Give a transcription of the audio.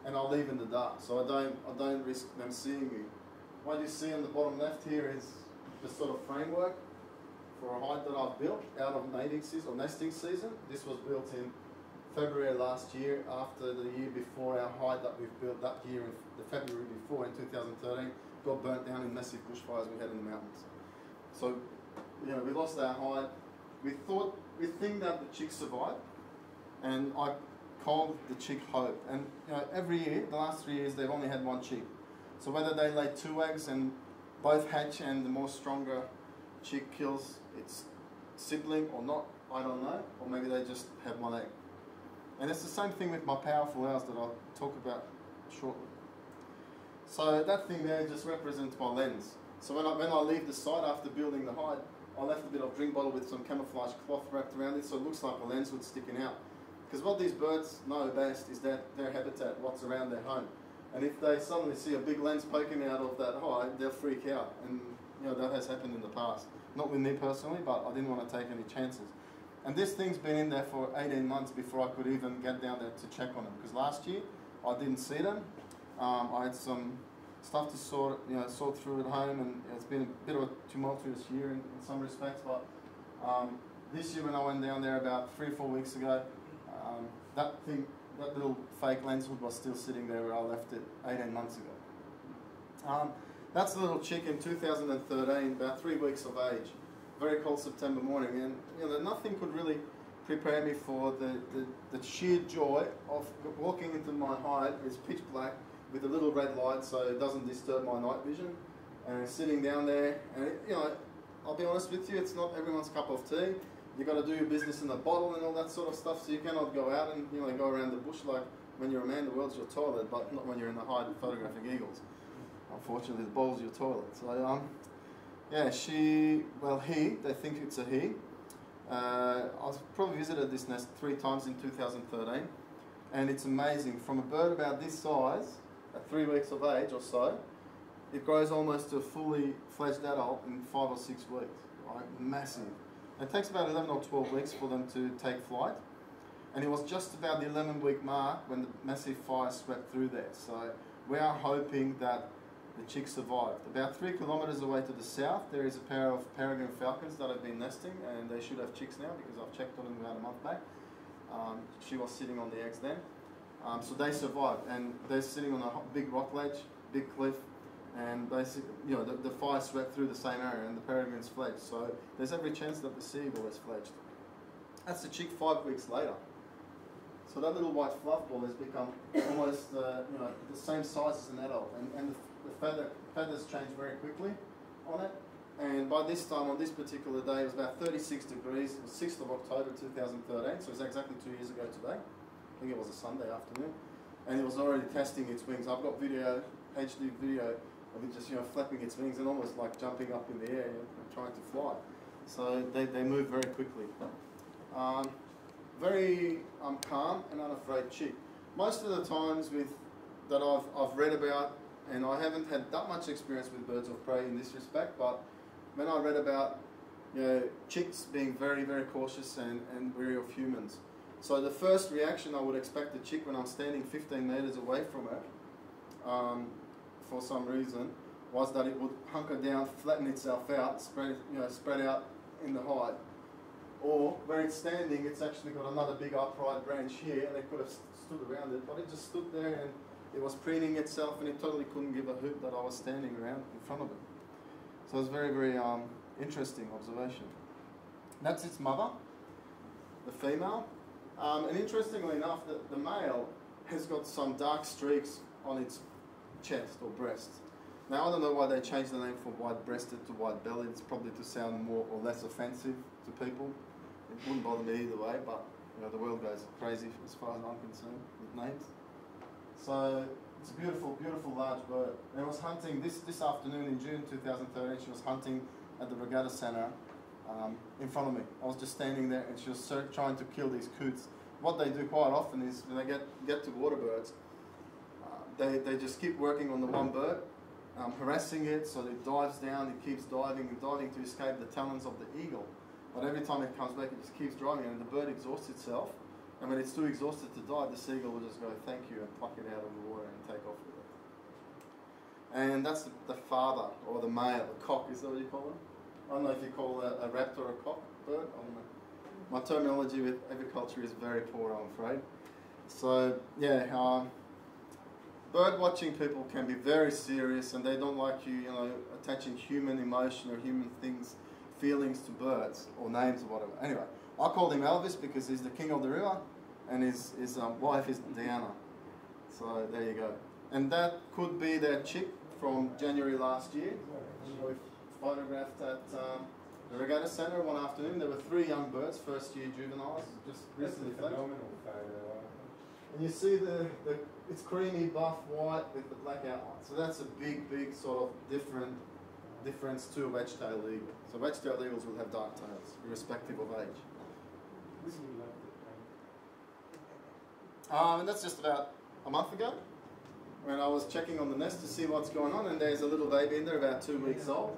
and I'll leave in the dark, so I don't risk them seeing me. What you see on the bottom left here is the sort of framework for a hide that I've built out of mating season or nesting season. This was built in February last year, after the year before. Our hide that we've built that year, in the February before, in 2013, got burnt down in massive bushfires we had in the mountains. So, you know, we lost our hide. We think that the chick survived, and I called the chick Hope. And you know, every year, the last 3 years, they've only had one chick. So whether they lay 2 eggs and both hatch and the more stronger chick kills its sibling or not, I don't know. Or maybe they just have one egg. And it's the same thing with my powerful owls that I'll talk about shortly. So that thing there just represents my lens. So when I leave the site after building the hide, I left a bit of drink bottle with some camouflage cloth wrapped around it, so it looks like a lens hood sticking out. Because what these birds know best is that their habitat, what's around their home. And if they suddenly see a big lens poking out of that hide, they'll freak out. And you know, that has happened in the past. Not with me personally, but I didn't want to take any chances. And this thing's been in there for 18 months before I could even get down there to check on them. Because last year, I didn't see them. I had some stuff to sort through at home, and it's been a bit of a tumultuous year in some respects. But this year when I went down there about 3 or 4 weeks ago, that little fake lens hood was still sitting there where I left it 18 months ago. That's the little chick in 2013, about 3 weeks of age. Very cold September morning, and you know, nothing could really prepare me for the sheer joy of walking into my hide. It's pitch black with a little red light so it doesn't disturb my night vision, and sitting down there, and you know, I'll be honest with you, it's not everyone's cup of tea. You got to do your business in a bottle and all that sort of stuff, so you cannot go out and go around the bush like when you're a man. The world's your toilet, but not when you're in the hide photographing eagles. Unfortunately, the bowl's your toilet. So yeah, they think it's a he. I've probably visited this nest 3 times in 2013, and it's amazing. From a bird about this size, at 3 weeks of age or so, it grows almost to a fully fledged adult in 5 or 6 weeks. Right? Massive. It takes about 11 or 12 weeks for them to take flight, and it was just about the 11-week mark when the massive fire swept through there. So we are hoping that the chick survived. About 3 kilometres away to the south, there is a pair of peregrine falcons that have been nesting, and they should have chicks now because I've checked on them about a month back. She was sitting on the eggs then. So they survived, and they're sitting on a big rock ledge, big cliff, and basically, the fire swept through the same area, and the peregrines fledged. So there's every chance that the sea-eagle has fledged. That's the chick 5 weeks later. So that little white fluff ball has become almost the same size as an adult, and the feathers change very quickly on it. And by this time, on this particular day, it was about 36 degrees. It was 6th of October 2013, so it was exactly 2 years ago today. I think it was a Sunday afternoon, and it was already testing its wings. I've got video, HD video of it just flapping its wings and almost like jumping up in the air and trying to fly. So they move very quickly. Very calm and unafraid chick. Most of the times that I've read about, and I haven't had that much experience with birds of prey in this respect, but when I read about chicks being very, very cautious and wary of humans. So the first reaction I would expect a chick when I'm standing 15 metres away from her, for some reason, was that it would hunker down, flatten itself out, spread out in the hide. Or where it's standing, it's actually got another big upright branch here, and it could have stood around it, but it just stood there and it was preening itself, and it totally couldn't give a hoot that I was standing around in front of it. So it was very, very interesting observation. That's its mother, the female. And interestingly enough, the male has got some dark streaks on its chest or breast. Now, I don't know why they changed the name from white-breasted to white-bellied. It's probably to sound more or less offensive to people. It wouldn't bother me either way, but the world goes crazy as far as I'm concerned with names. So it's a beautiful, beautiful large bird. And I was hunting this afternoon in June 2013. She was hunting at the regatta centre in front of me. I was just standing there, and she was trying to kill these coots. What they do quite often is when they get to water birds, they just keep working on the one bird, harassing it, so it dives down, it keeps diving and diving to escape the talons of the eagle. But every time it comes back, it just keeps driving, and the bird exhausts itself. And when it's too exhausted to dive, the seagull will just go, thank you, and pluck it out of the water and take off with it. And that's the father, or the male, the cock, is that what you call it? I don't know if you call a raptor a cock bird. I don't know. My terminology with aviculture is very poor, I'm afraid. So, yeah, bird watching people can be very serious, and they don't like you, attaching human emotion or human things, feelings to birds, or names or whatever. Anyway, I called him Elvis because he's the king of the river, and his wife is Diana. So there you go. And that could be their chick from January last year. We photographed at the Regatta Centre one afternoon. There were 3 young birds, first year juveniles, just recently fledged. Phenomenal photo. And you see it's creamy buff white with the black outline. So that's a big sort of difference to a wedge-tailed eagle. So wedge-tailed eagles will have dark tails, irrespective of age. And that's just about a month ago, when I was checking on the nest to see what's going on, and there's a little baby in there about 2 weeks old.